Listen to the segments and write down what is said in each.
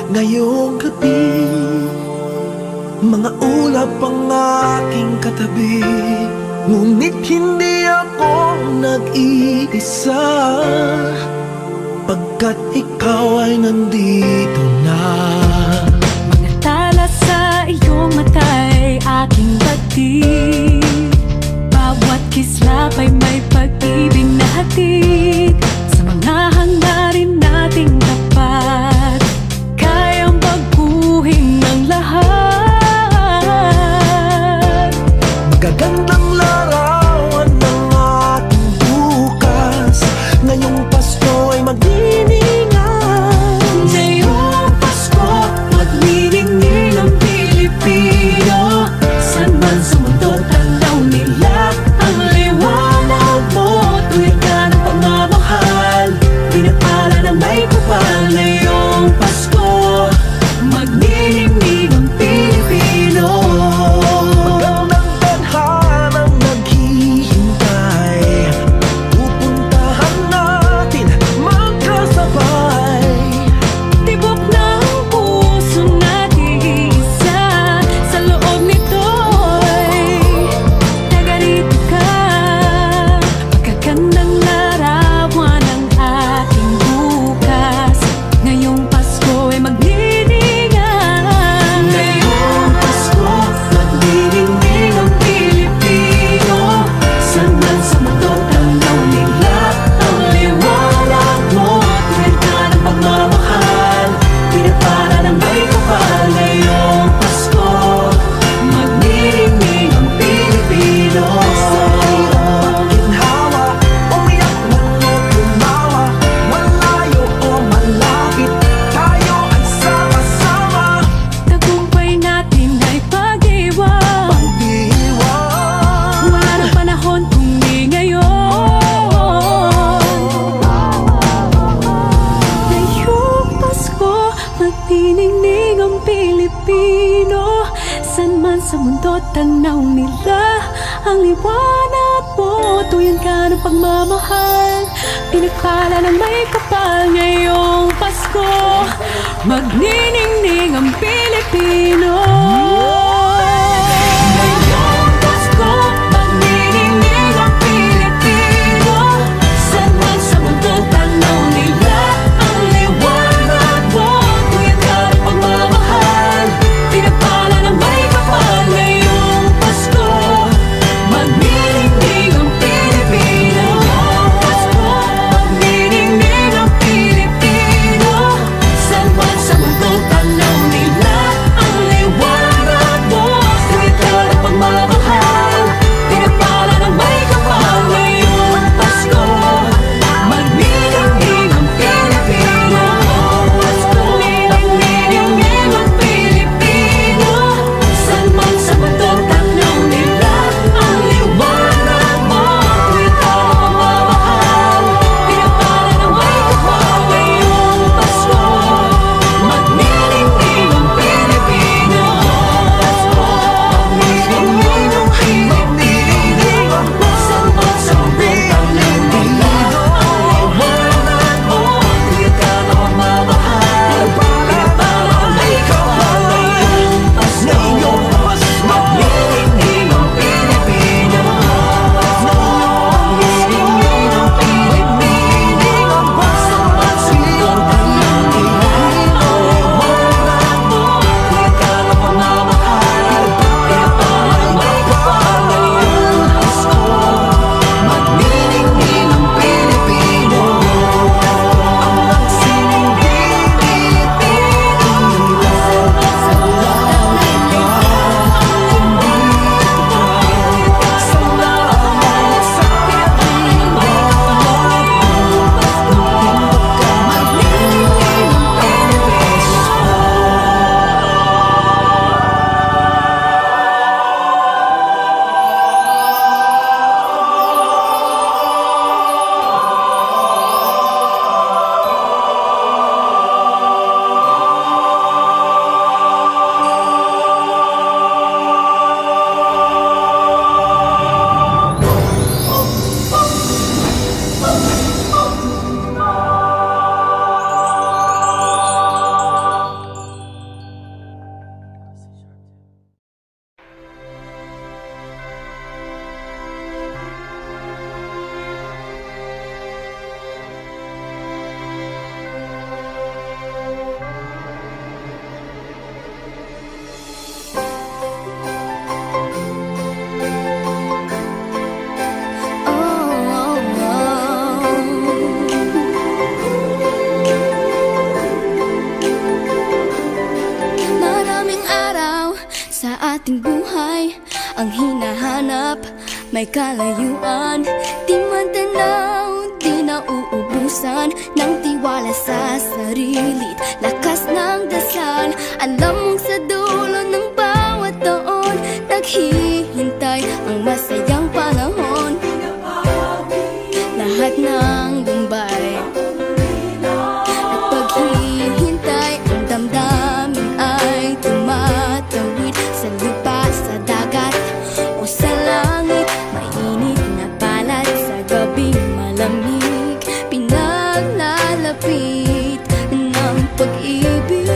Ngayong gabi, mga ulap ang aking katabi, ngunit hindi ako nag-iisa, pagkat ikaw ay nandito na. Mga tala sa iyong mata'y aking batid, bawat kislap ay may pag-ibig na hatid. Sa mga hangarin nating tapat, kayang baguhin ng lahat. Magagandang larawan ng ating bukas, ngayong Pasko ay magdiningan. Ngayong Pasko, magniningning ang Pilipino. San man sa mundo, tanaw nila ang liwanag mo. Tuwid ka ng pagmamahal, pinapala ng may kapal. Ngayong Pasko, magniningning ang Pilipino. Magandang tadhanang naghihintay, pupuntahan natin magkasabay. Tibok ng puso nating iisa, sa loob nito'y taga-rito ka. Magagandang larawan ng ating bukas, ngayong Pasko ay magniningnan. Ngayong Pasko, magniningning ang Pilipino. San man sa mundo, tanaw nila ang liwanag mo. Tuwid ka ng pagmamahal, pinapala ng may kapal. Ngayong Pasko, magniningning ang Pilipino. Sa hirap ginhawa, umiyak man o tumawa, malayo o malapit, tayo ay sama-sama. Tagumpay natin ay pag-iwan, Pag-iwan, wala nang panahon kung di ngayon. Ngayong Pasko, magniningning ang Pilipino. San man sa mundo, tanaw nila ang liwanag mo. Tuyan ka ng pagmamahal, pinagpala ng may kapal. Ngayong Pasko, magniningning ang Pilipino. Ngayong Pasko, magniningning ang Pilipino. San man sa mundo, tanaw nila ang liwanag mo. Tuyan ka ng pagmamahal, pinagpala ng may kapal. Ngayong Pasko, magniningning ang Pilipino. Ngayong Pasko, magniningning ang Pilipino. San man sa mundo, tanaw nila ang liwanag ating buhay ang hinahanap, may kalayuan. Di man tanaw, di na uubusan ng tiwala sa sarili, lakas ng dasal. Alam mong sa dulo ng bawat taon, naghihintay ang masayang panahon. Lahat ng lumbay at paghihintay, ang damdamin ay tumatawid sa lupa, sa dagat o sa langit. Mainit na palad sa gabing malamig, pinaglalapit ng pag-ibig.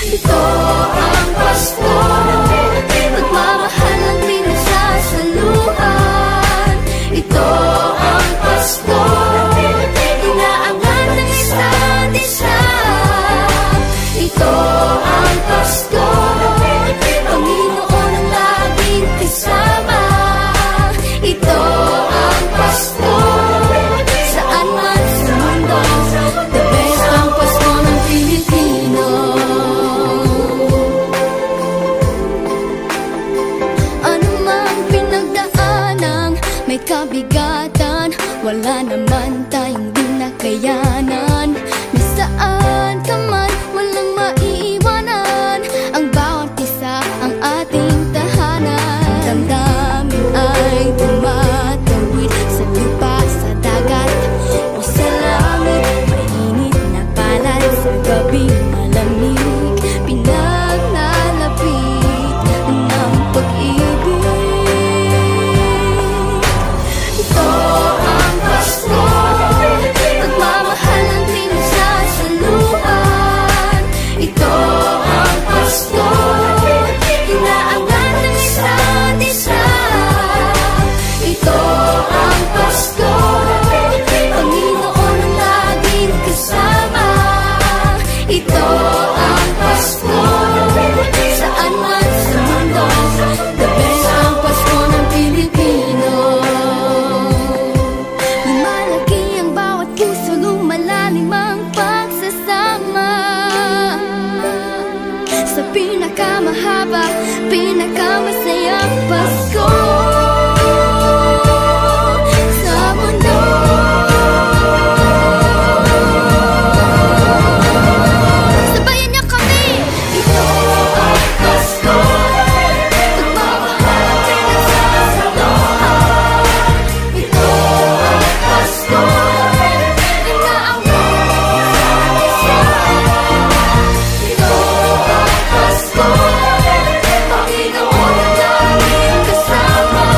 Ito ang Pasko, pagmamahal ang pinagsasaluhan. Ito ang Pasko, inaangat ng isa't isa. Ito ang Pasko, Panginoon ang laging kasama. Ito ang Pasko, saan man sa mundo, the best ang Pasko ng Pilipino. Ano mang pinagdaanang may kabigatan, wala naman tayong di nakayanan. Nasaan ka man, walang maiiwanan, ang bawat isa ang ating tahanan. Damdamin ay tumatawid sa lupa, sa dagat o sa langit. Mainit na palad sa gabing malamig, pinaglalapit ng pag-ibig. Ito ang Pasko, pagmamahal ang pinagsasaluhan. Ito ang Pasko, inaangat ng isa't isa. Ito ang Pasko, Panginoon ang laging kasama. Ito ang Pasko, saan man sa mundo, the best ang Pasko ng Pilipino. Lumalaki ang bawat puso, lumalalim ang pagsasama. Sa pinakamahaba, pinakamasayang Pasko sa mundo. Sabayan niyo kami! Ito ang Pasko, pagmamahal ang pinagsasaluhan. Ito ang Pasko, inaangat ng isa't isa. Ito ang Pasko, Panginoon ang laging kasama.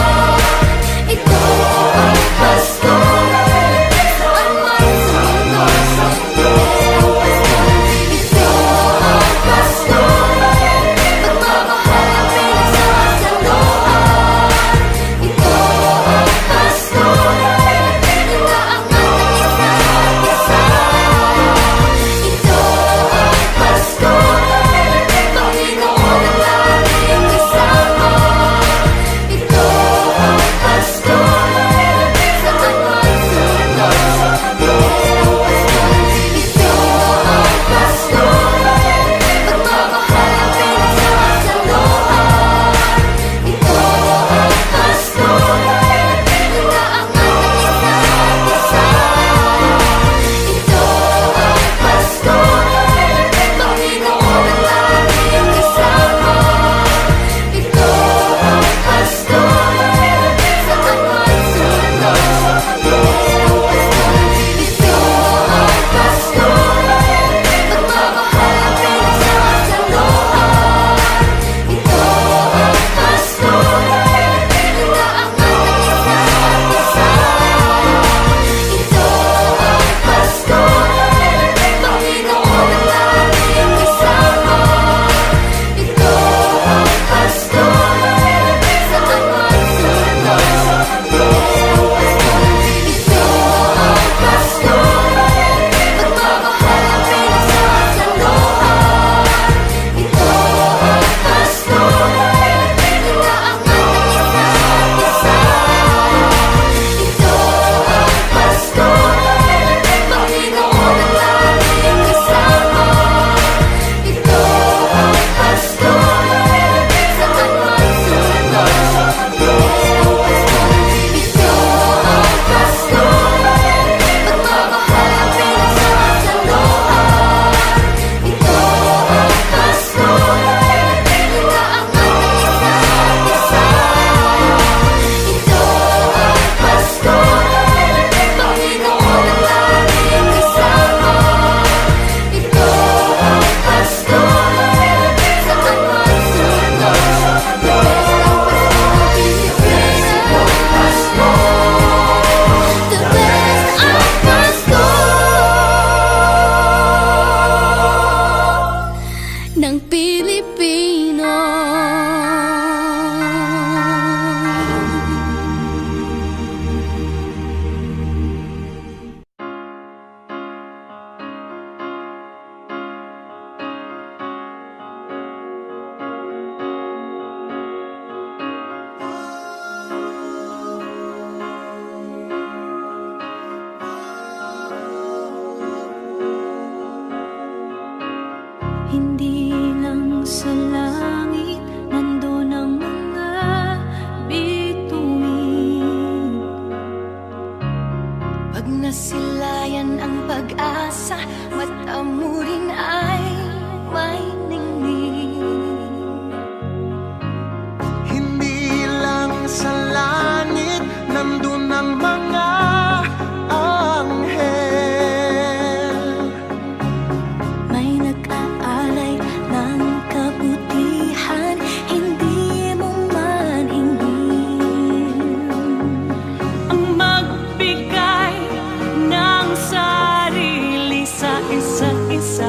Hindi lang sa langit nandun ang mga bituin. Pag nasilayan ang pag-asa, mata mo rin ay may ningning. Hindi lang sa langit nandun ang mga anghel. May nag-aalay ng kabutihan, hindi mo maningin. Ang magbigay ng sarili sa isa't isa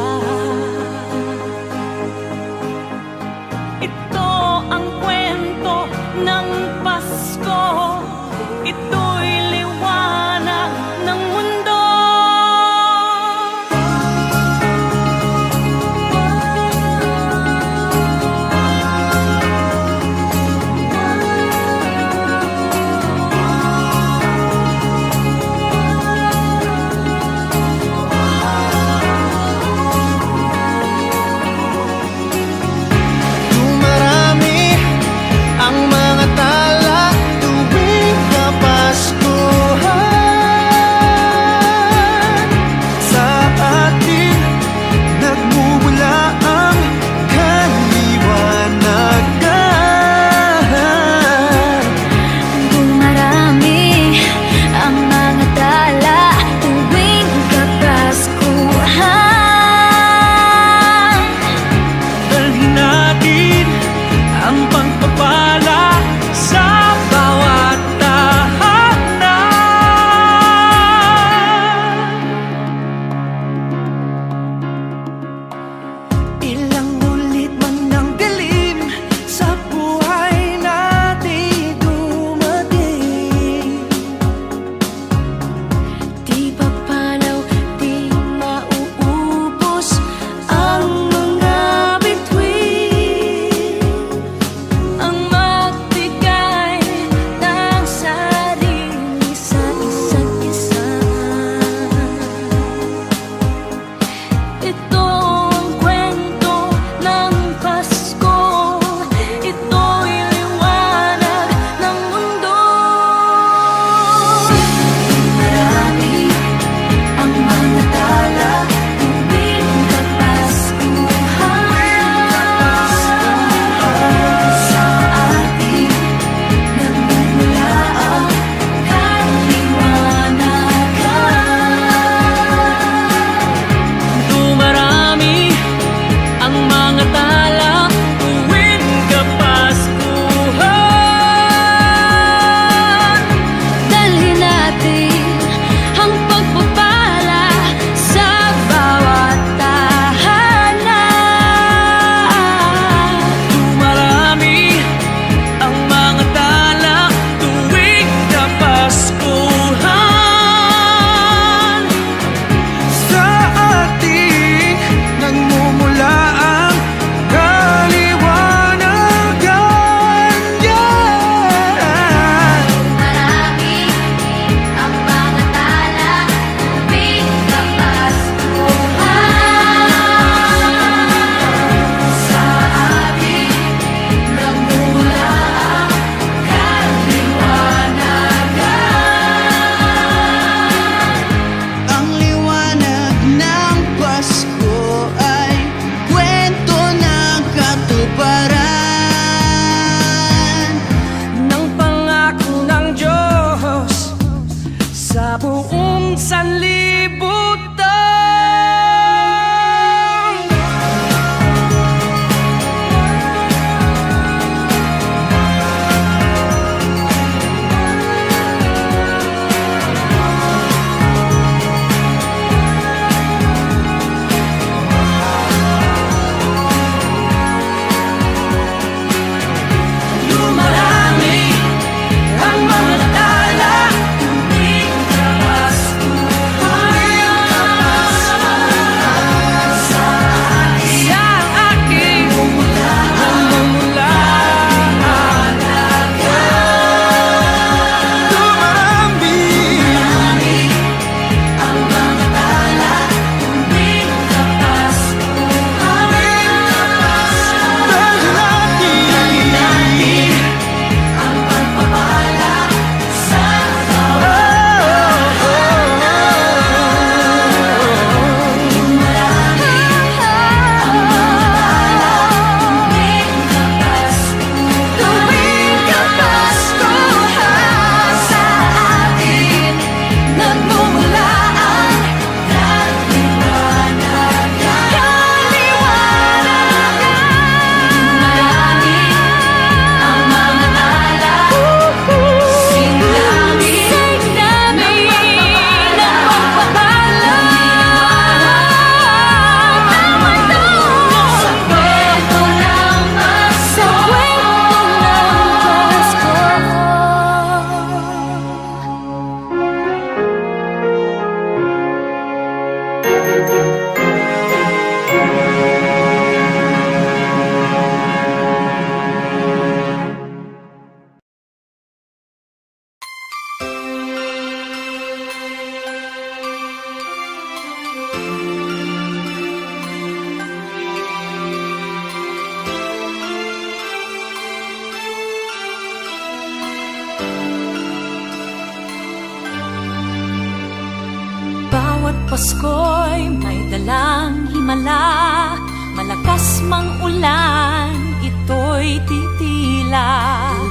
Pasko'y may dalang himala, malakas mang ulan, ito'y titila.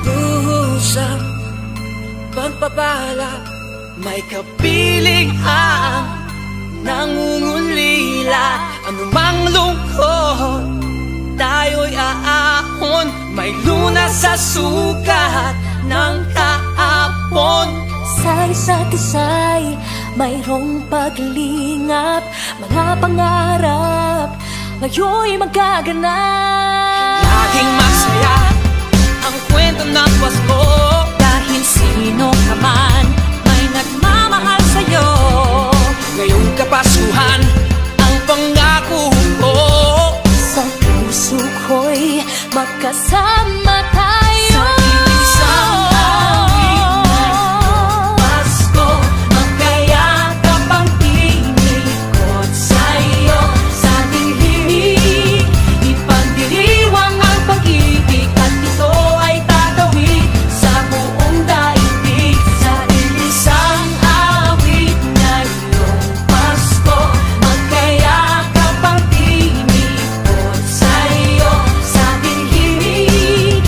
Duhusang pagpapala, may kapiling ang nangungulila. Anumang lungkot, tayo'y aahon, may lunas sa sukat ng kahapon. Sa isa't isa'y mayroong paglingap, mga pangarap ngayon'y magaganap. Laging masaya ang kwento ng Pasko, Dahil sino ka man may nagmamahal sa'yo. ngayong Kapaskuhan ang pangako ko. Sa puso ko'y magkasama tayo. Sa isang awit na Pasko, magkayakap ang tinikot sa'yo. Sa ating himig, ipagdiriwang ang pag-ibig, at ito ay tatawid sa buong daigdig. Sa isang awit na iyong Pasko, magkayakap ang tinikot sa'yo. Sa ating himig,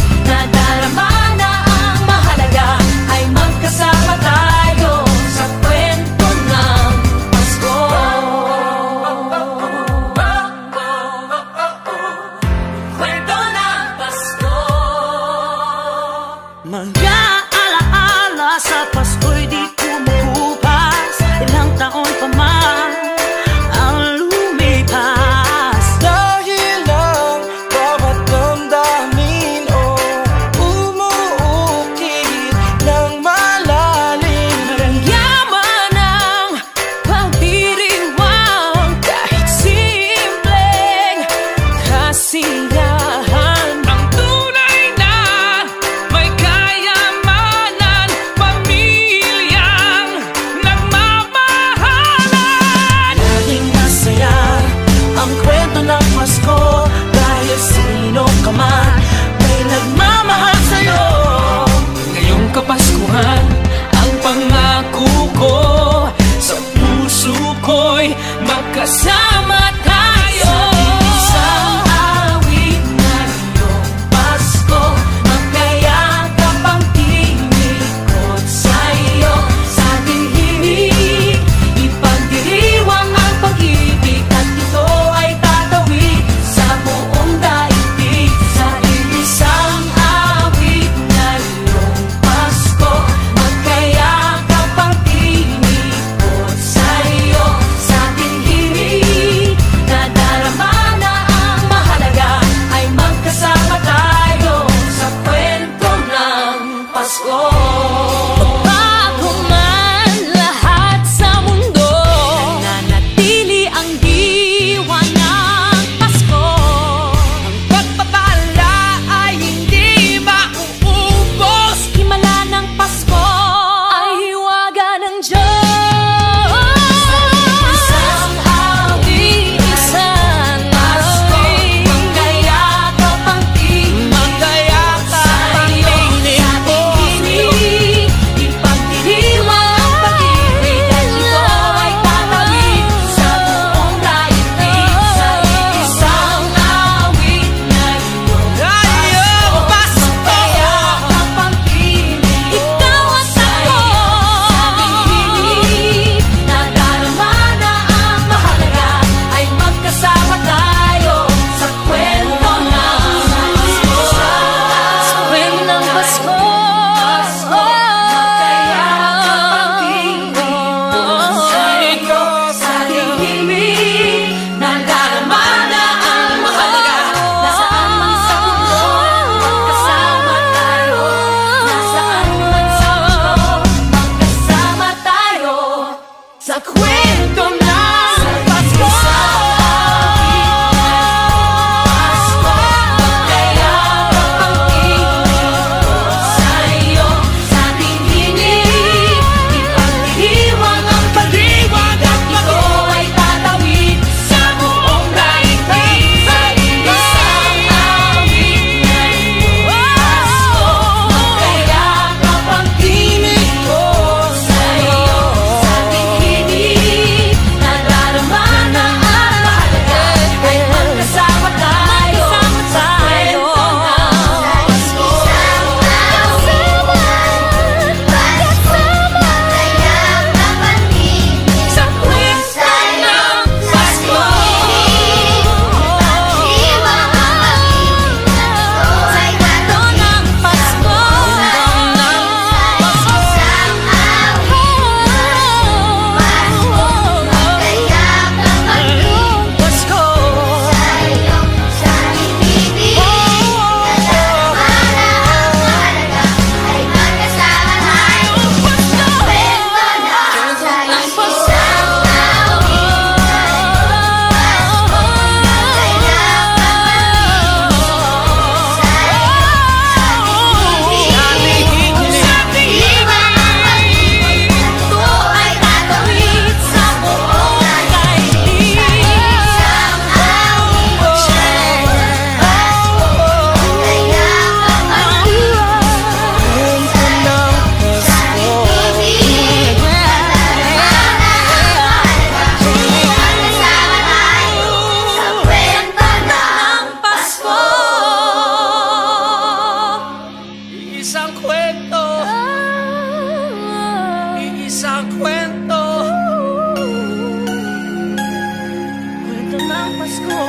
ng Pasko.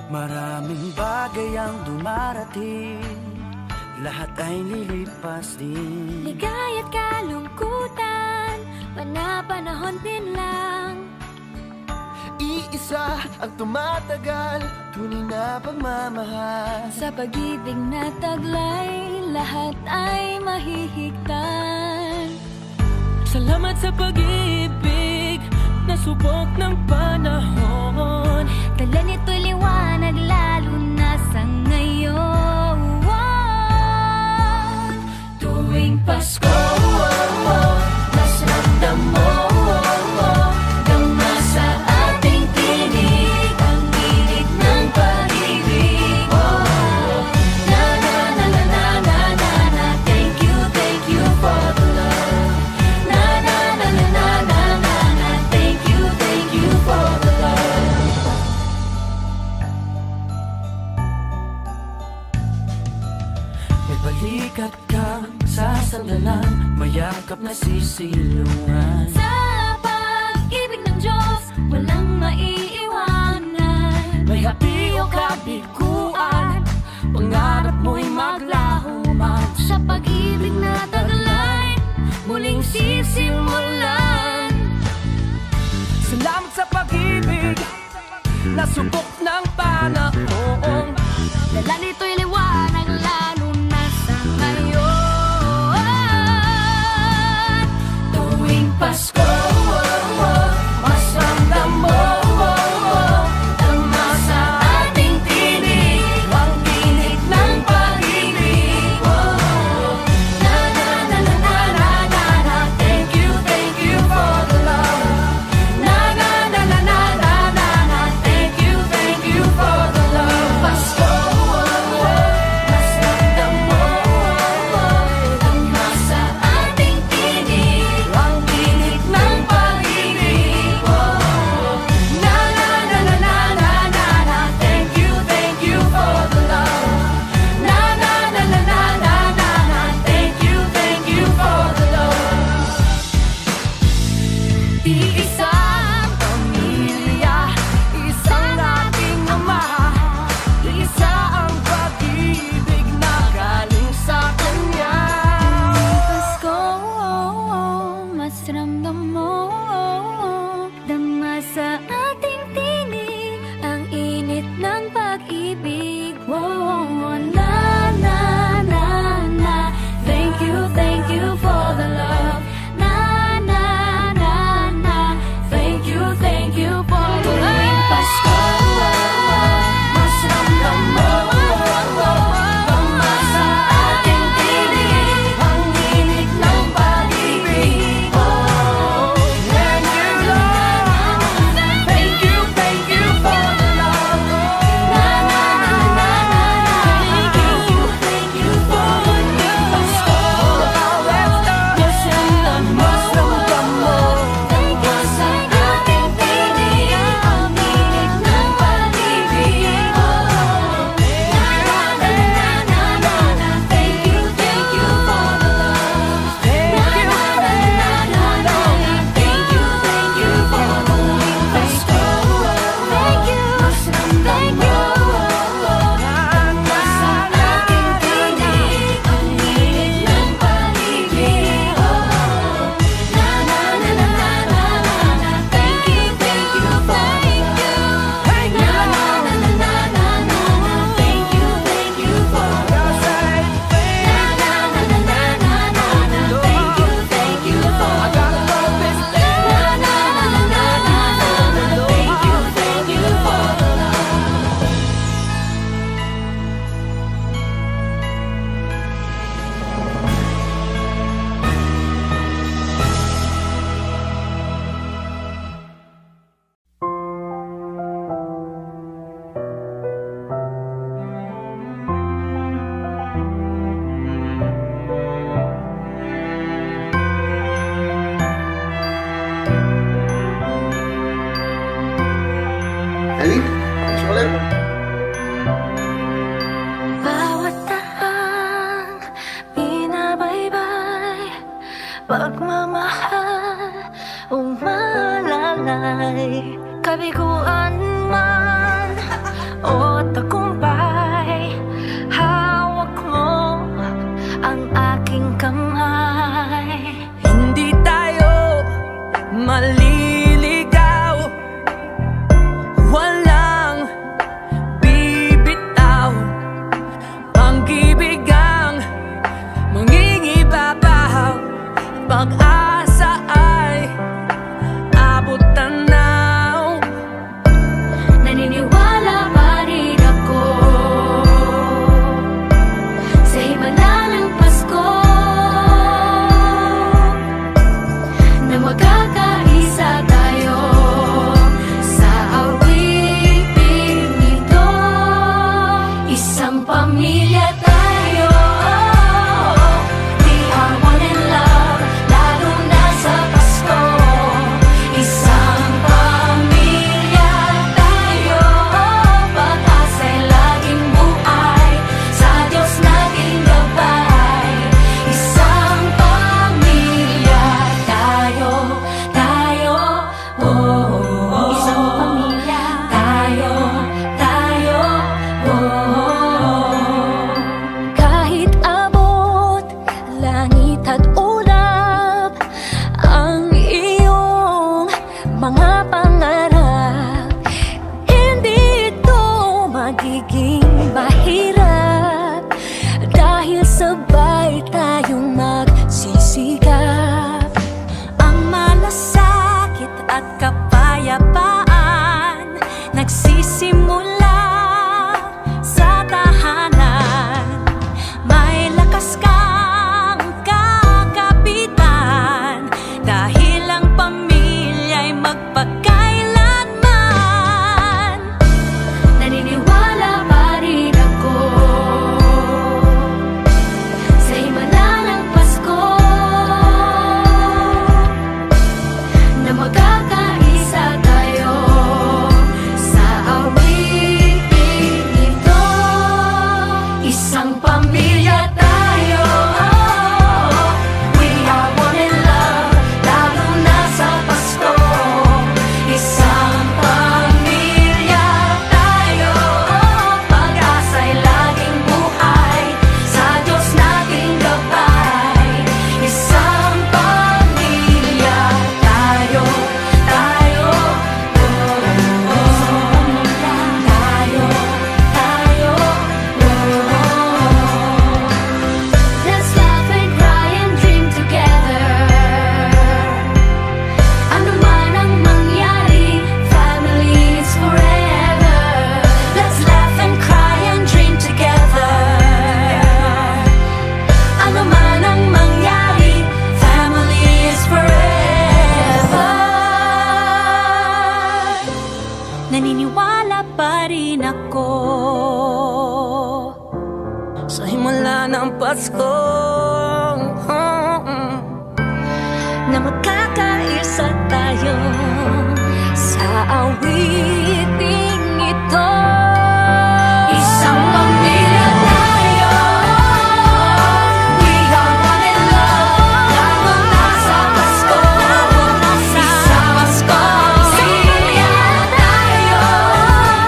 Maraming bagay ang dumarating, lahat ay lilipas din. Ligaya't kalungkutan, panahon din lang. Iisa ang tumatagal, tunay na pagmamahal. Sa pag-ibig na taglay, lahat ay mahihigtan. Salamat sa pag-ibig na subok ng panahon. Dala nito'y liwanag lalo na sa ngayon. Tuwing Pasko, mas ramdam mo gama sa ating tinig ang init ng pag-ibig. Na na na na na na na na. Thank you for the love. Na na na na na na na na. Thank you for the love. May balikat kang sasandalan, mayakap na sisilungan. Sa pag-ibig ng Diyos, walang maiiwanan. May hapi o kabiguan, pangarap mo'y maglaho man. Sa pag-ibig na taglay, muling sisimulan. Salamat sa pag-ibig na subok ng panahon. Dala nito'y liwanag lalo na sa ngayon. Tuwing Pasko, mas ramdam mo tama sa ating tinig ang tinig ng pag-ibig. Na na na na na na na na. Thank you for the love. Na na na na na na na na. Thank you for the love. Pasko, mas ramdam mo tama sa ating tinig ang tinig ng pag-ibig. Na na na na na na na na. Thank you for the love. Na na na na na na na na. Thank you for the love. Iisang pamilya, isang ating ama, isa ang pag-ibig na galing sa Kanya. Pasko, mas ramdam mo dama sa ating tinig ang init ng pag-ibig. Na na na na. Thank you for the love. Na na na na. Thank you for the love. Tuwing Pasko, mas ramdam mo tama sa ating tinig ang init ng pag-ibig. And your love. Thank you for the love. Na na na na na na. Thank you ulit. Bawat tahang binabaybay, pagmamahal umalalay, kabiguan man o tagumpay, hawak mo ang aking kamay. Hindi tayo maliligaw, walang bibitaw, pag-ibig ang mangingibabaw, pag-asa ay abot tanaw. Naniniwala pa rin ako sa himala ng Pasko, na magkakaisa tayo sa awiting ito. Isang pamilya tayo, we are one in love, lalo na sa Pasko. Isang pamilya tayo, pag-asa'y laging buhay, sa Diyos naging gabay. Isang pamilya tayo, oh, oh. Isang pamilya tayo, oh. Kahit abot langit at ulap ang iyong mga pangarap, hindi ito magiging mahirap, dahil sabay tayong magsisigap. Ang malasakit at kapayapaan nagsisimula sa tahanan. May lakas kang kakapitan, dahil ang pamilya'y magpakailanman. Naniniwala pa rin ako sa himala ng Pasko, na magkakaisa tayo sa awiting ito. Isang pamilya tayo, we are one in love, lalo na sa Pasko. Isang pamilya tayo, pag-asa'y laging buhay, sa Diyos nating gabay. Isang pamilya tayo, oh, oh. Isang pamilya tayo, oh. Let's laugh and cry and dream together. Ano man ang mangyari, family is forever. Let's laugh and cry and dream together. Ano man ang mangyari, family is forever. Naniniwala pa rin ako Sa himala ng Pasko, na magkakaisa tayo sa awiting ito. Isang pamilya tayo, we are one in love, lalo na sa Pasko. Isang pamilya tayo,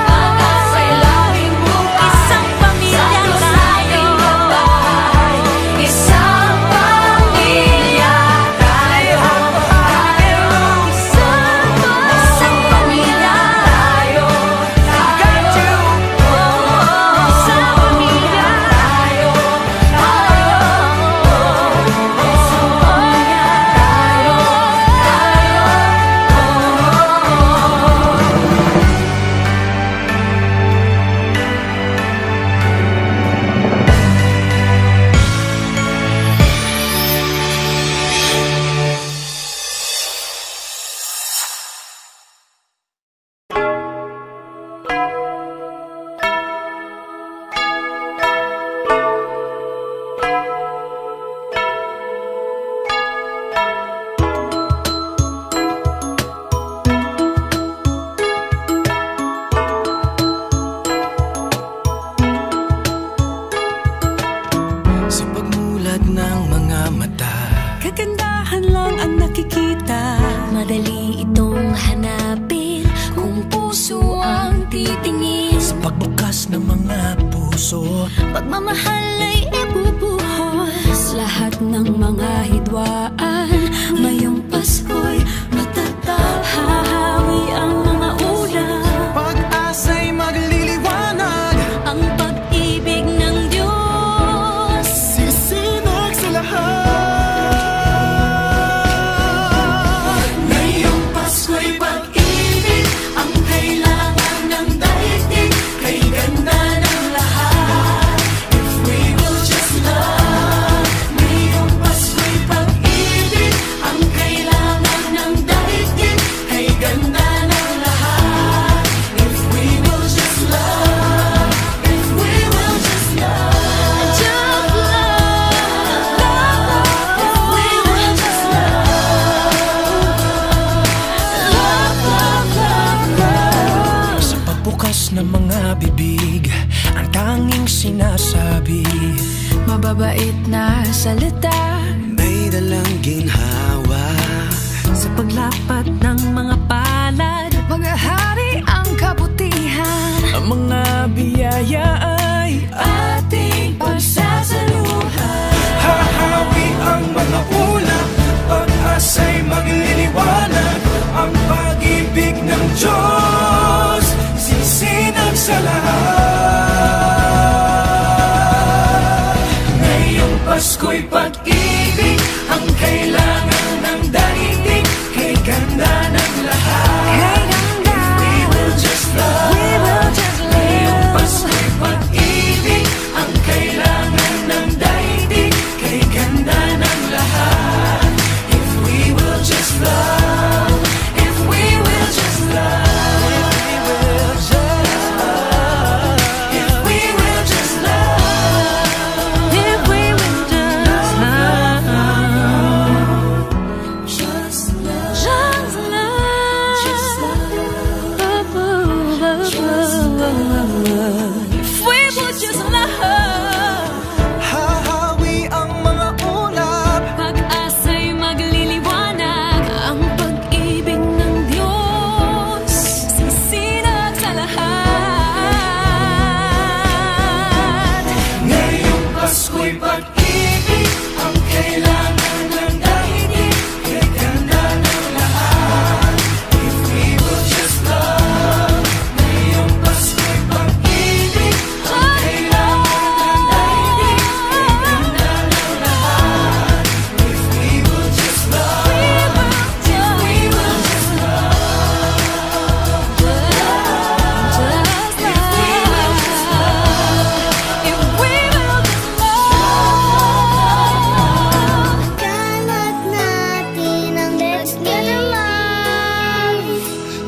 pag-asa'y laging buhay, isang pamilya tayo. Isang pamilya tayo, isang pamilya tayo. puso. Pagmamahal ay ibubuhos lahat ng mga hidwaan. Ngayong Pasko'y matatag, hahawi ang mga ulap. Pag-asa'y magliliwanag, ang pag-ibig ng Diyos sisinag sa lahat. Ngayong Pasko'y pag-ibig ang kailangan ng daigdig. Kay ganda ng lahat, if we will just love. Ngayong Pasko'y pag-ibig ang kailangan ng daigdig. Kay ganda ng lahat, if we will just love. If we will just love. Just love, If we will just love. Sa pagbukas ng mga bibig, ang tanging sinasabi, mababait na salita. may dalang ginhawa. Sa paglapat ng mga palad, Maghahari ang kabutihan. Ang mga biyaya ay ating pagsasaluhan. hahawi ang mga ulap. Pag-asa'y magliliwanag, ang pag-ibig ng Diyos sisinag sa lahat. Ngayong Pasko'y pag-ibig ang kailangan ng daigdig. Kay ganda ng lahat, if we will just love. Ngayong Pasko'y pag-ibig ang kailangan ng daigdig. Kay ganda ng lahat, if we will just love. If we will just love. If we will just love. If we will just love. Just love. Just love. Just If we would just love, Hahawi ang mga ulap. pag-asa'y magliliwanag. Ang pag-ibig ng Diyos sisinag sa lahat. Ngayong Pasko'y pag-ibig ang kailangan ng daigdig. Kay ganda ng lahat, if we will just love. Ngayong Pasko'y pag-ibig ang kailangan ng daigdig. Kay ganda ng lahat, if we will just love. If we will just love. Just If we will just love. if we will just love. Kalat natin ang let's get alive.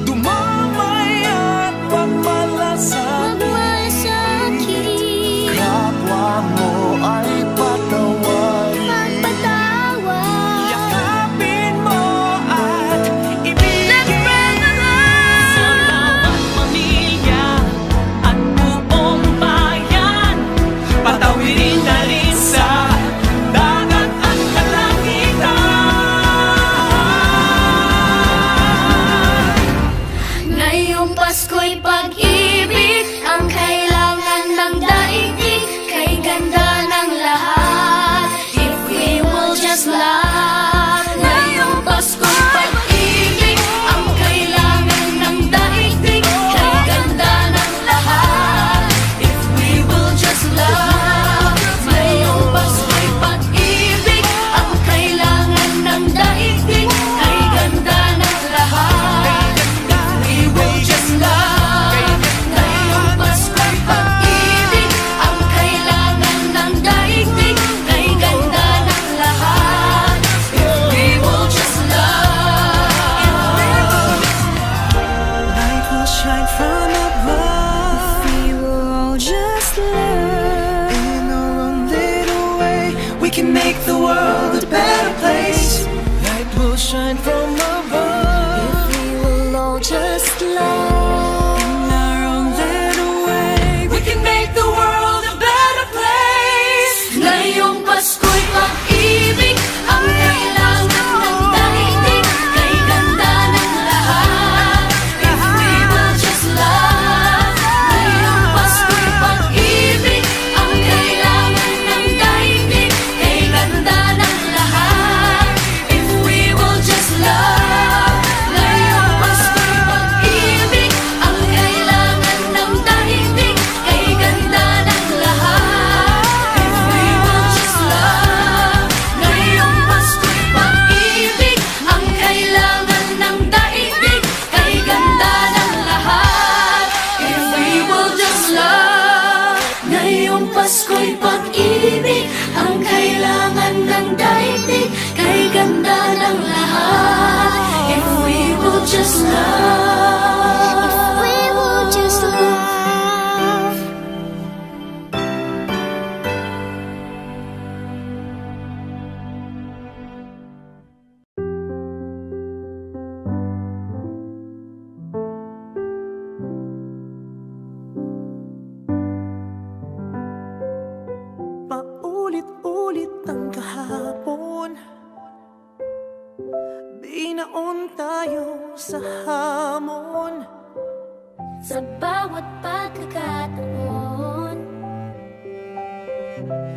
Dumamay at magmalasakit. Magmasakit, Kapwa mo ay patawarin. magpatawad. Yakapin mo at ibigin. Sa bawat pamilya at buong bayan, patawirin na rin sa dagat at kalangitan. Ngayong Pasko'y pag-ibig ang kailangan ng daigdig. Kay ganda ng lahat, if we will just love. Ngayong Pasko'y pag-ibig ang kailangan ng daigdig. Kay ganda ng lahat, if we will just love. Ngayong Pasko'y pag-ibig ang kailangan ng daigdig. Kay ganda ng lahat, we will just love. Ngayong Pasko'y pag-ibig ang kailangan ng daigdig. Kay ganda ng lahat, if we will just love. Light will shine from above. We will all just love. In our own little way, we can make the world a better place. Light will shine from above. We will all just love. In our own little way, We can make the world a better place. Ngayong Pasko'y pag-ibig ang kailangan ng daigdig. Kay ganda ng lahat, if we will just love. Ngayong Pasko'y pag-ibig Pasko'y pag-ibig, ang kailangan ng daigdig, kay ganda ng lahat. If we will just love, if we will just love. Paulit-ulit ang kahapon, binaon tayo sa hamon. Sa bawat pagkakataon,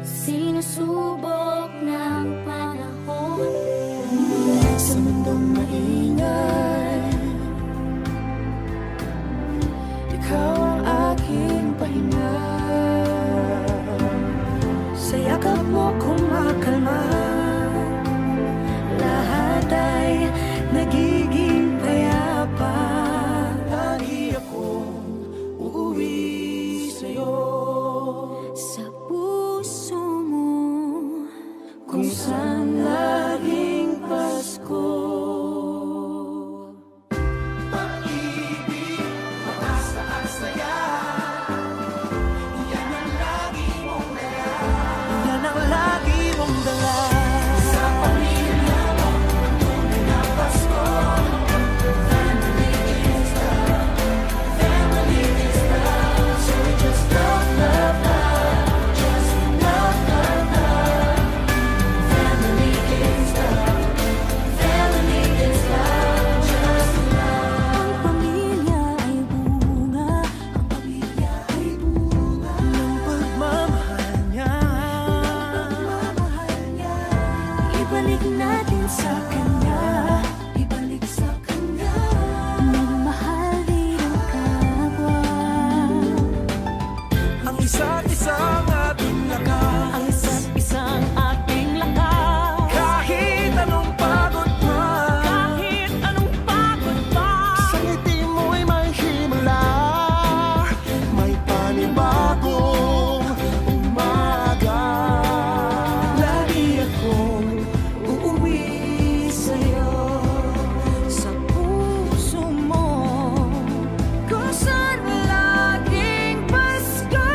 sinusubok ng panahon. Sa mundong maingay, ikaw ang aking pahinga. Sa yakap mo kumakalma, lahat ay nagiging payapa. Lagi akong uuwi sa'yo, Sa puso mo, kung saan laging Pasko. Pag-ibig, mataas-taas saya, yan ang lagi mong dala. Yan ang lagi mong dala. Sa pamilya mo, tunay na Pasko. Family is love, family is love. So we just love, love, love, just love, love, love. Family is love, family is love, just love. ang pamilya ay bunga, ang pamilya ay bunga Ng pagmamahal niya, ibalik natin sa Kanya, ibalik sa Kanya. Magmahal din ang kapwa, ang isa't isang ating lakas. Ang isa't isang ating lakas. Kahit anong pagod man, Kahit anong pagod pa, sa ngiti mo'y may himala. May panibagong umaga. Lagi akong uuwi sa'yo, sa puso mo, kung saan laging Pasko.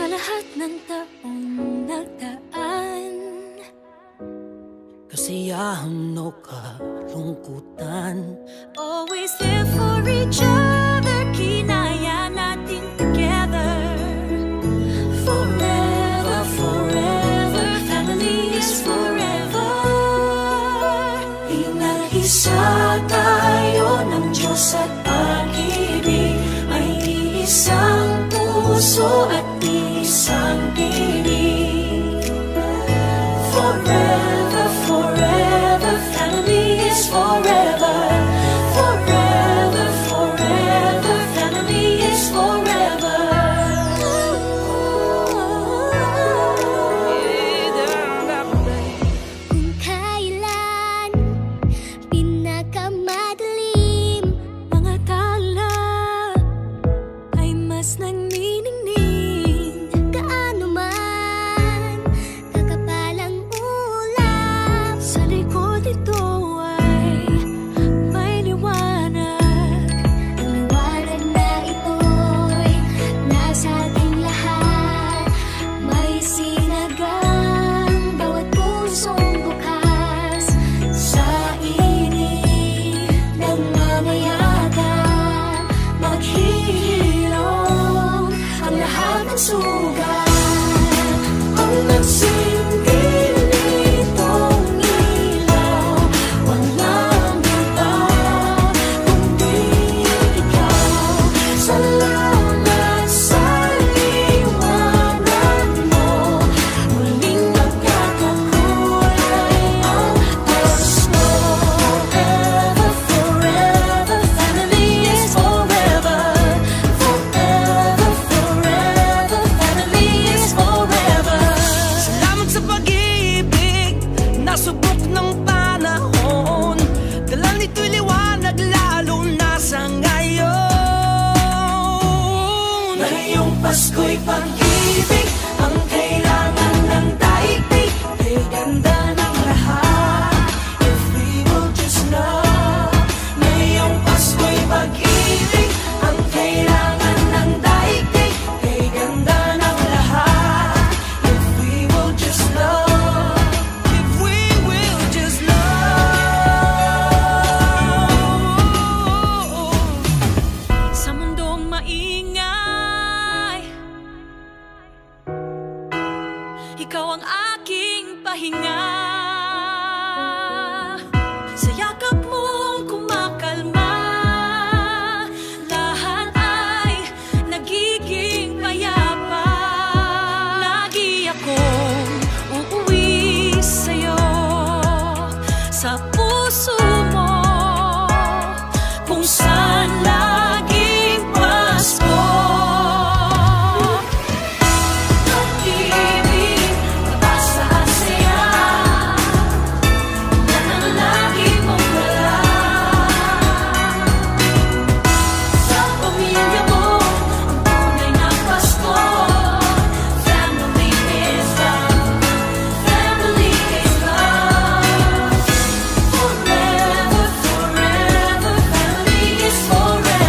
lahat ng taong nagdaan. Kasiyahan o kalungkutan, Always there for each other, kinaya natin together. Forever, forever, family is forever. Inag-isa tayo ng Diyos at pag-ibig, may isang puso at isang tinig. Forever, forever, family is forever. Forever, forever, family is forever. Kung kailan pinakamadilim, mga tala ay mas nagniningning. Kaano man kakapalang ulap, sa likod ito ay may liwanag. Ang liwanag na ito'y nasa ating lahat. May sinagang bawat pusong bukas. Sa init ng mamayagan, maghihilom ang lahat ng sugat. Ang nagsinggil nitong ilaw, walang iba kundi ikaw. Salamat sa liwanag mo, muling magkakakulay ang gusto. Forever, forever, family is forever. Forever, forever, family is forever. salamat sa pag-ibig, nasubok ng panahon. Dala nito'y liwanag lalo na sa ngayon. Ngayong Pasko'y pag-ibig, ang kailangan ng daigdig. Kay ganda ng lahat, if we will just know. Ngayong Pasko'y pag-ibig, ang kailangan ng daigdig. Kay ganda ng lahat, if we will just know. If we will just love. Sa mundong maingay, ikaw ang aking pahinga. Sa yakap mong kumakalma, lahat ay nagiging payapa. Lagi akong uuwi sa'yo, sa puso mo, kung saan laging Pasko. Pag-ibig, mataas saya, yan ang lagi mong dala. Sa pamilya mo, ang tunay na Pasko. Family is love, family is love. Forever, forever, family is forever.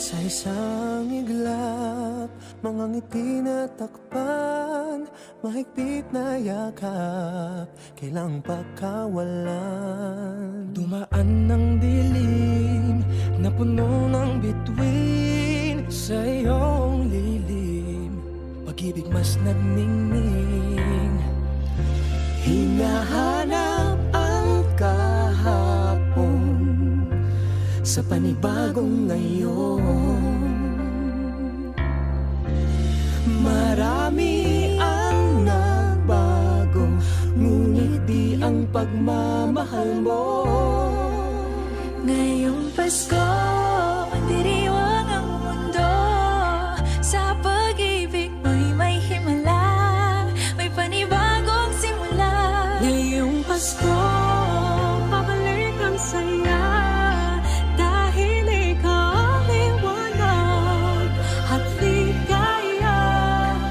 Sa isang iglap, mga ngiti na takpan, mahigpit na yakap, kailang pagkawalan. Dumaan ng dilim na puno ng bituin, sa iyong lilim, pag-ibig mas nagningning. Hinahanap ang kahapon sa panibagong ngayon. Marami ang nagbago, ngunit di ang pagmamahal mo. Ngayong Pasko, diriwang ang mundo. Sa pag-ibig mo'y may himala, may panibagong simula. Ngayong Pasko, pabalik ang saya, dahil ikaw ang liwanag at ligaya.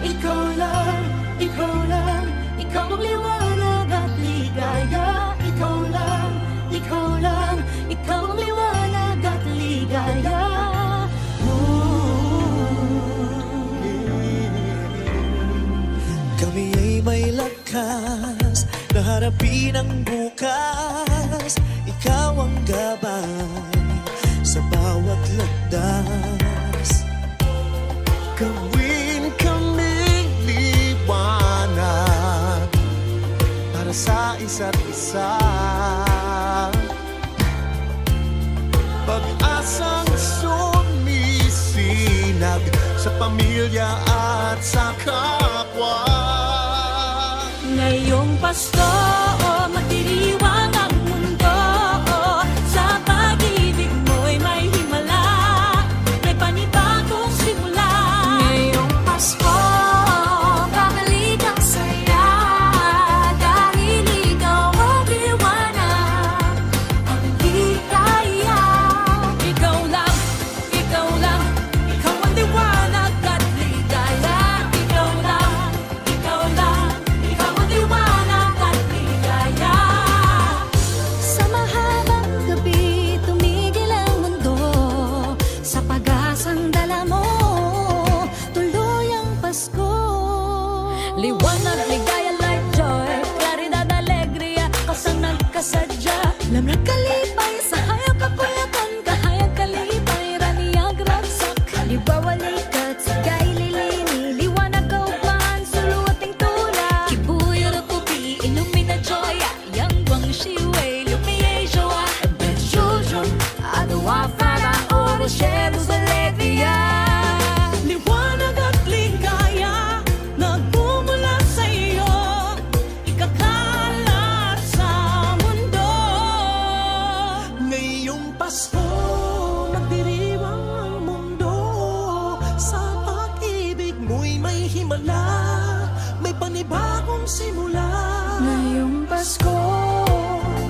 Ikaw lang, ikaw lang, ikaw ang liwanag at ligaya. Ikaw lang, ikaw lang, ikaw ang liwanag at ligaya. Kami ay may lakas na harapin ang bukas. Ikaw ang gabay sa bawat landas. Gawin kaming liwanag para sa isa't isa. Pag-asang sumisinag sa pamilya at sa kapwa. Ngayong Pasko, magdiriwang ang mundo. Sa pag-ibig mo'y may himala, may panibagong simula. Ngayong Pasko, babalik ang saya, dahil ikaw ang liwanag, ang ligaya. Ikaw lang, ikaw lang, ikaw ang liwanag at ligaya. Ikaw lang, ikaw lang, ikaw ang liwanag at ligaya. Sa mahabang gabi, tumigil ang mundo, sa pag-asang dala mo, tuloy ang Pasko. Liwanag, ligaya, light, joy, claridad, alegria, kasang nagkasadya. Lamang kalipay, sa hayag kakuyakan, kahayag kalipay, raniyag ragsak. Libawalikat, sigay lilini, liwanag kauban, suluating tula. Kibuyo na kubi, illumina joya, yang guang shiway, lumiye joa. Bejujun, adawa fara, oro sheros alegria. Liwanag at ligaya, nagmumula sa iyo, ikakalat sa mundo. Ngayong Pasko, magdiriwang ang mundo. Sa pag-ibig mo'y may himala, may panibagong simula. Ngayong Pasko,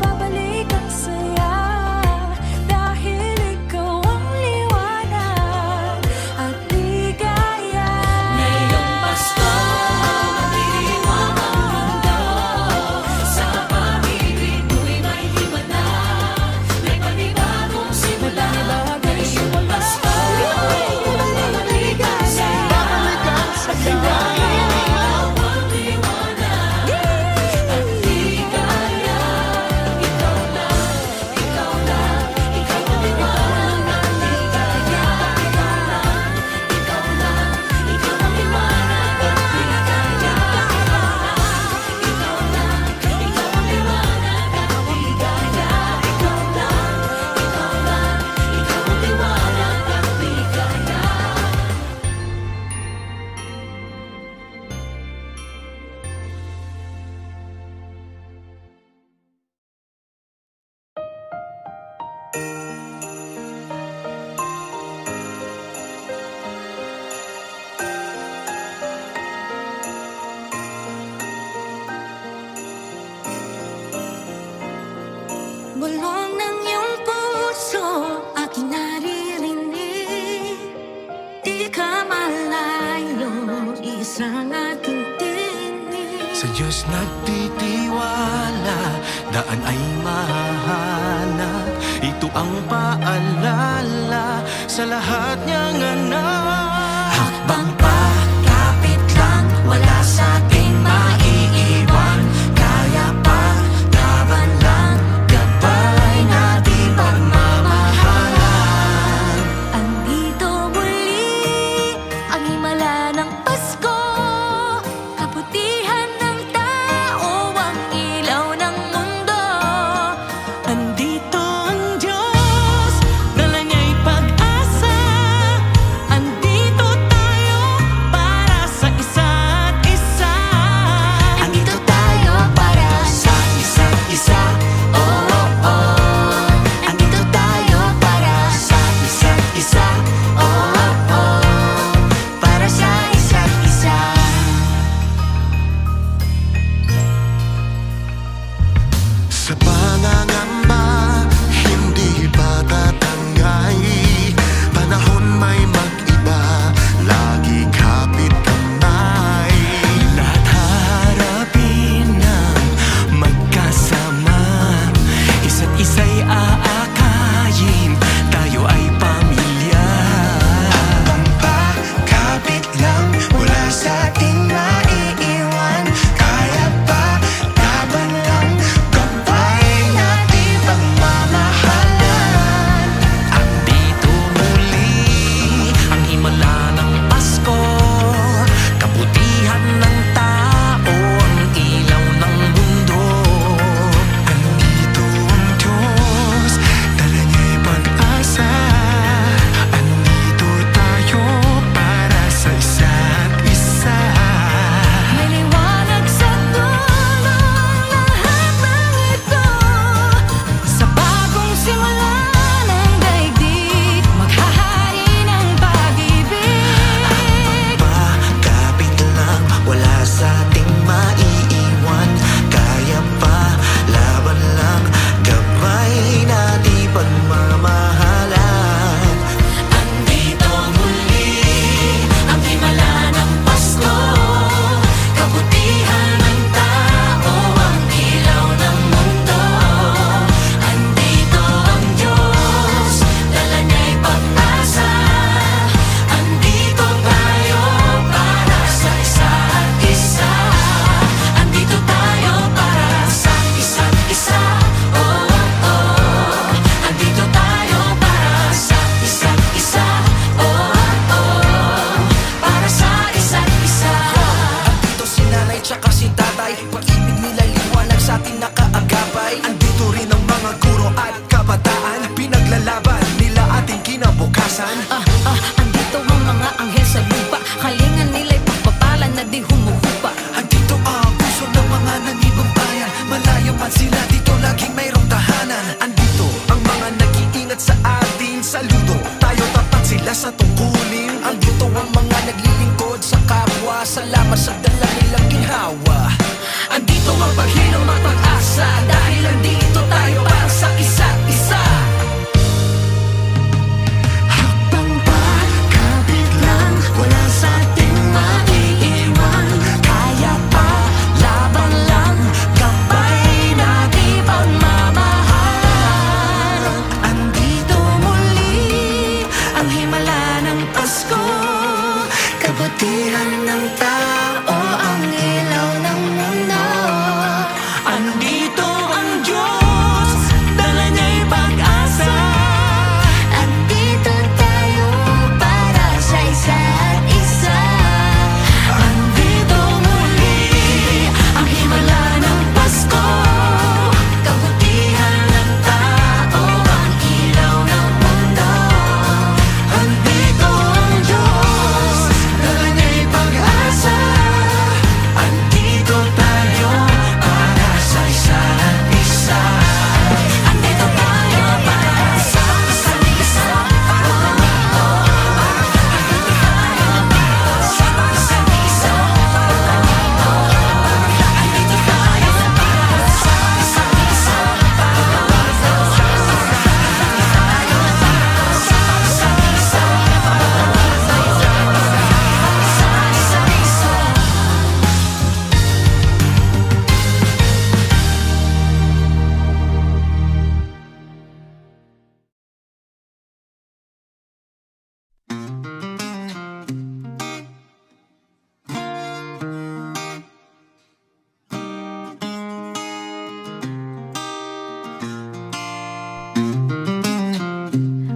babalik ang saya, dahil ikaw ang liwanag at ligaya. Ngayong Pasko, magdiriwang ang mundo. Sa pag-ibig mo'y may himala, may panibagong simula. Ngayong Pasko, babalik ang saya, ikaw ang liwanag at ligaya. Ikaw lang, ikaw lang, ikaw ang liwanag at ligaya. Ikaw lang, ikaw lang, ikaw ang liwanag at ligaya. Ikaw lang, ikaw ang liwanag at ligaya. Ikaw lang, ikaw lang, ikaw ang liwanag at ligaya. Bulong ng iyong puso, aking naririnig. Di ka malayo, isang aking tinig. Sa Diyos nagtitiwala, daan ay mahahanap. Ito ang paalala sa lahat niyang anak. Hakbang pa, kapit lang, wala sa'ting maiiwan. Kaya pa, laban lang, gabay natin pagmamahalan. Andito muli ang himala ng Pasko, kabutihan ng tao, ang ilaw ng mundo. Andito ang Diyos, dala niya'y pag-asa. Andito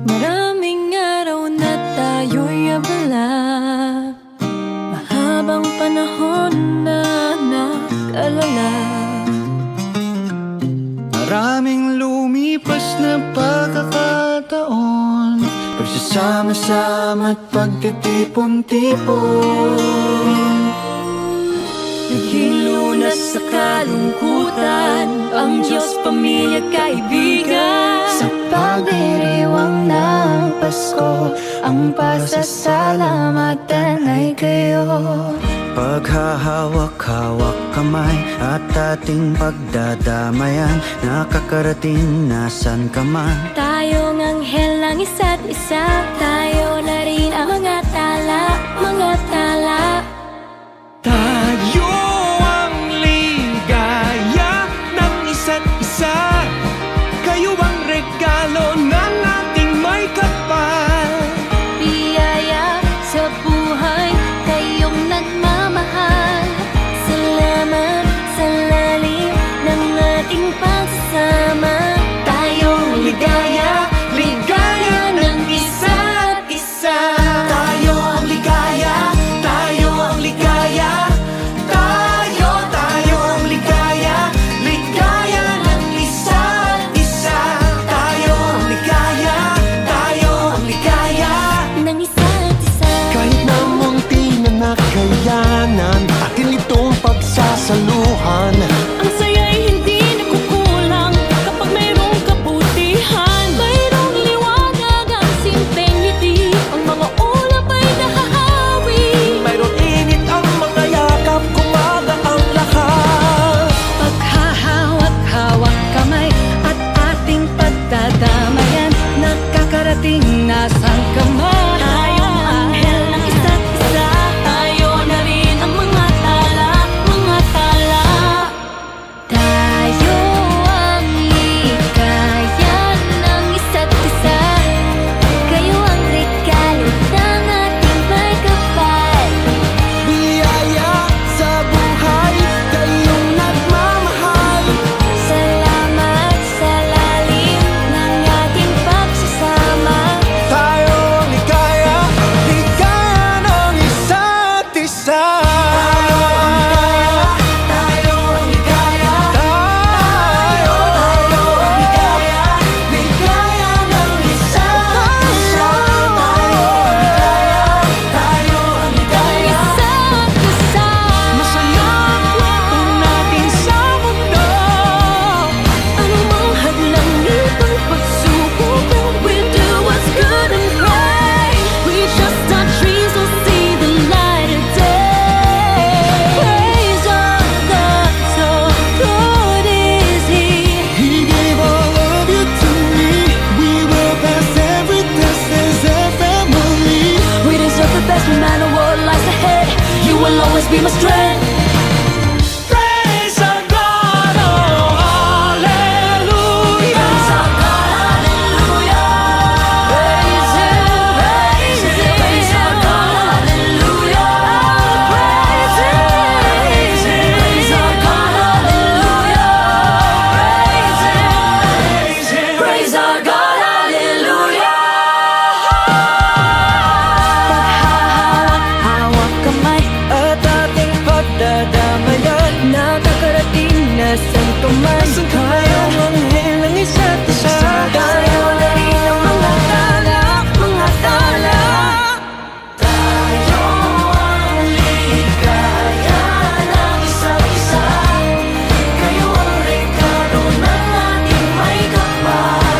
Maraming araw na tayo'y abala, mahabang panahon na nag-alala. Maraming lumipas na pagkakataon, pagsasama-sama at pagtitipon-tipon. Naghilo na sa kalungkutan ang Diyos, pamilya, kaibigan. Sa pagdiriwang ng Pasko, ang pasasalamatan ay kayo. Paghahawak-hawak kamay at ating pagdadamayan, nakakarating nasan ka man. Tayong anghel ng isa't isa, tayo na rin ang mga tala, mga tala. Tayo ang ligaya ng isa't isa, kayo ang regalo ng ating may kapal. Biyaya sa buhay, kayong nagmamahal. Salamat sa lalim ng ating pagsasama. Tayong ligaya, ligaya ng isa't isa. Tayo ang ligaya, tayo ang ligaya. Tayo ang ligaya, ligaya ng isa't isa. Tayo ang ligaya, tayo ang ligaya. Ng isa't isa. Kahit na munti na nakayanan, atin itong pagsasaluhan. Ang saya'y hindi nakukulang kapag mayroong kabutihan. Mayroong liwanag ang simpleng ngiti, ang mga ulap ay nahahawi. Mayroong init ang mga yakap, kumaga ang lahat. Paghahawak-hawak kamay at ating pagdadamayan, nakakarating nasan ka man. Tayong anghel ng isa't isa, tayo na rin ang mga tala, mga tala. Tayo ang ligaya ng isa't isa, kayo ang regalo ng ating may kapal. Biyaya sa buhay, kayong nagmamahal. Salamat sa lalim ng ating pagsasama. Tayo ang ligaya, ligaya ng isa't isa. Tayo ang ligaya, tayo ang ligaya, ligaya ng isa't isa. Tayo ang ligaya, Isa't isa. masaya kwento natin sa mundo. Anumang hadlang ipang pagsubok, we'll do what's good and right. We just touch trees, we'll see the light of day. Praise our God, so good is He. He gave all of you to me. We will pass every test as a family. We deserve the best no matter what lies ahead. You will always be my strength. Praise our God, oh hallelujah. Praise our God, hallelujah. Praise Him, praise Him. Praise our God, hallelujah. Praise Him, praise our God, hallelujah. Praise Him, praise our God, hallelujah. Paghahawak-hawak kamay At ating pagdadamayan, nakakarating na saan tuman. tayo ang anghel ng isa't isa. Tayo na rin ang mga tala, mga tala. Tayo ang ligaya ng isa't isa, kayo ang regalo ng ating may kapal.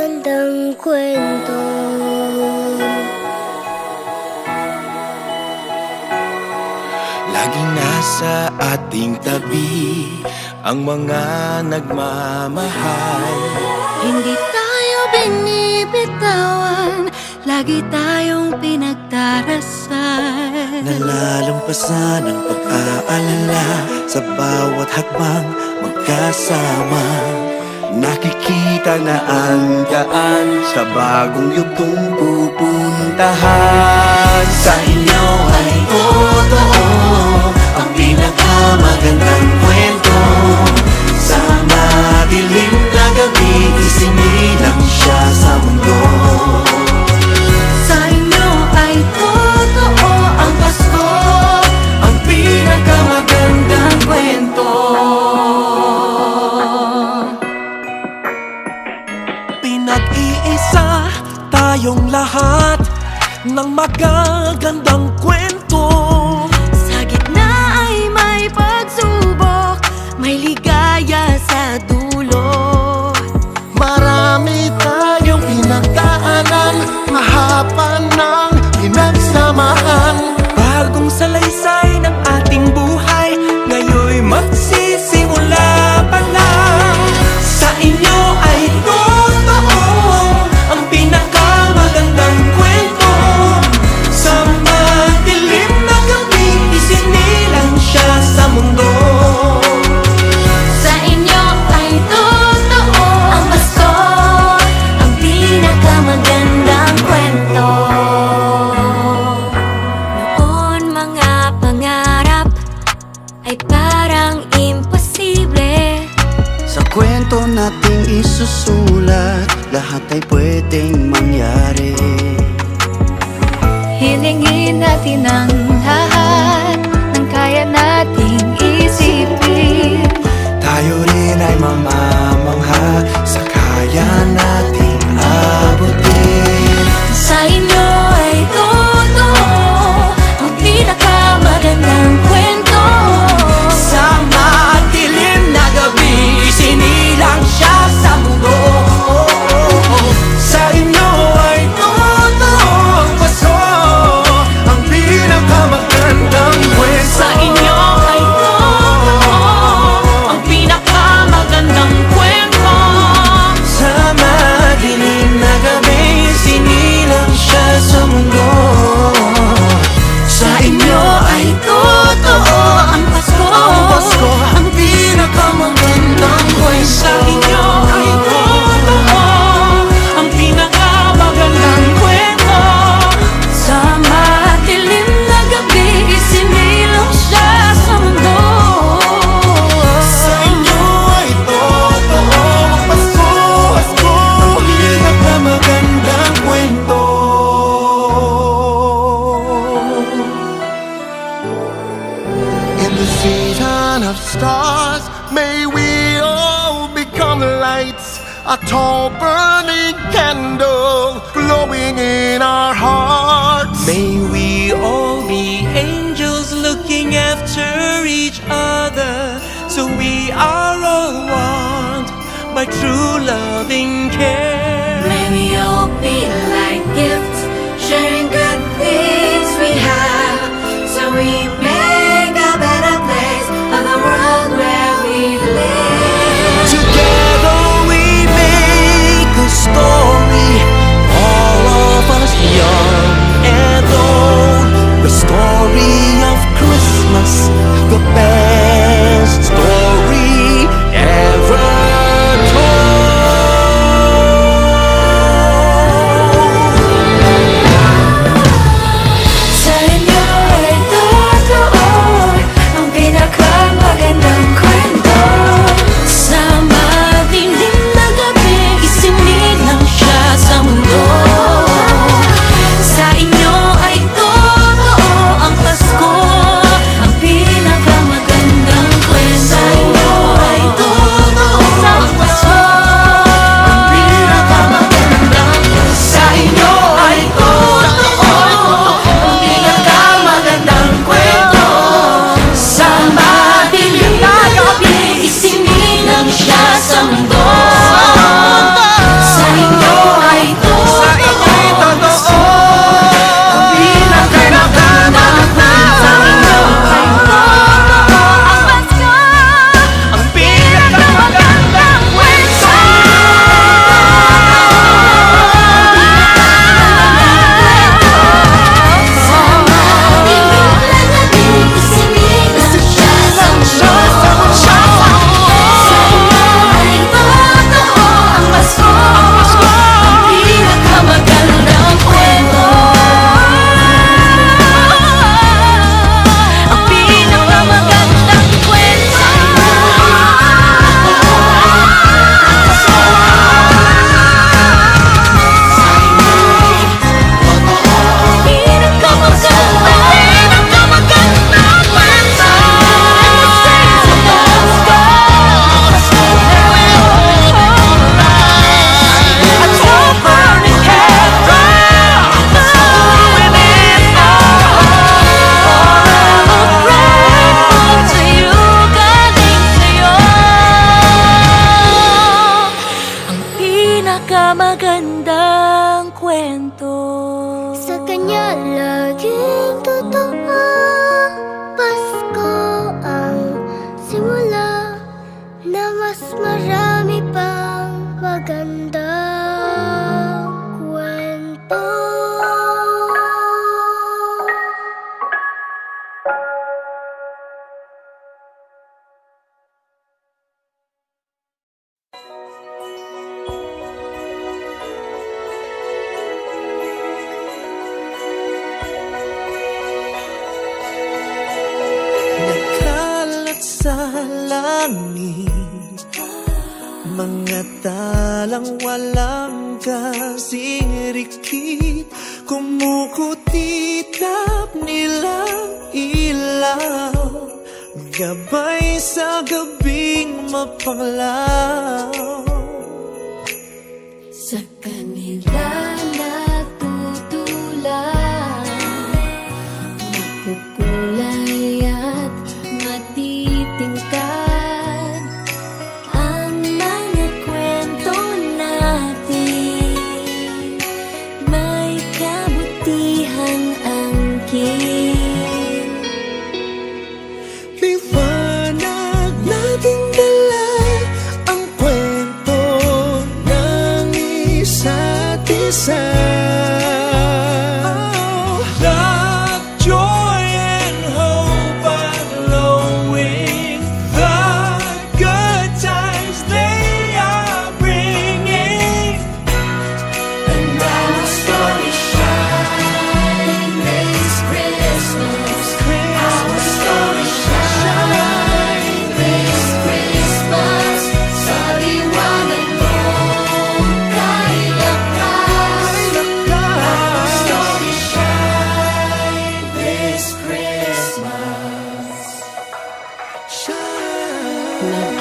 magandang kwento. Laging nasa ating tabi ang mga nagmamahal. Hindi tayo binibitawan, lagi tayong pinagdarasal. Nalalampasan ang pag-aalala sa bawat hakbang magkasama. Nakikita na ang daan sa bagong yugtong pupuntahan. Sa inyo ay totoo ang pinakamagandang kwento. Sa madilim na gabi, isinilang siya sa mundo. Sa inyo ay totoo ang Pasko, Ang pinakamagandang kwento. Pinag-iisa tayong lahat ng magagandang kwento. sa gitna ay may pagsubok, may ligaya sa dulo. Marami tayong pinagdaanan, mahaba ng pinagsamahan. Bagong salaysay ng ating buhay, ngayon'y magsisimula pa lang. Sa inyo ay totoo ang pinakamagandang kwento. Sa madilim na gabi, isinilang siya sa mundo. Sa inyo ay totoo ang Pasko, ang pinakamagandang kwento. Noon mga pangarap ay parang imposible. Sa kwento nating isusulat, lahat ay pwedeng mangyari. Hilingin natin ang lahat ng kaya nating isipin. Tayo rin ay mamamangha sa kaya nating abutin. Sa inyo ay totoo ang pinakamagandang kwento. Sa madilim na gabi, isinilang siya sa mundo. Sa inyo ay totoo ang Pasko, ang pinakamagandang kwento. Sa inyo ay totoo ang pinakamagandang kwento. Sa madilim na gabi, isinilang siya sa mundo. Sa inyo ay totoo ang Pasko, ang pinakamagandang kwento. Sa inyo ay totoo ang pinakamagandang kwento. Sa madilim na gabi, isinilang siya sa mundo. Sa inyo ay totoo ang Pasko, ang pinakamagandang kwento. In the season of stars, may we all become lights, a tall burning candle glowing in our hearts. May we all be angels looking after each other, so we are all one by true loving care. May we all be like gifts, sharing good things we have, so we make a better place of the world where we live. Together we make a story, all of us young and old. The story of Christmas, the best story ever told. magandang kwento. Sa kanya laging totoo, Pasko ang simula na mas marami pang magandang kwento. Nagkalat sa langit mga talang walang kasing rikit, kumukutitap nilang ilaw, gabay sa gabing mapanglaw. Sa kanila natutulan, makukulay at matitingkad ang mga kwento natin, may kabutihang angkin. Liwanag nating dala ang kwento ng isa't isa. Love, joy, and hope are glowing. The good times they are bringing. And our story shine this Christmas. Our story shine this Christmas. Sa liwanag mo kay lakas. Our story shine this Christmas. Shine.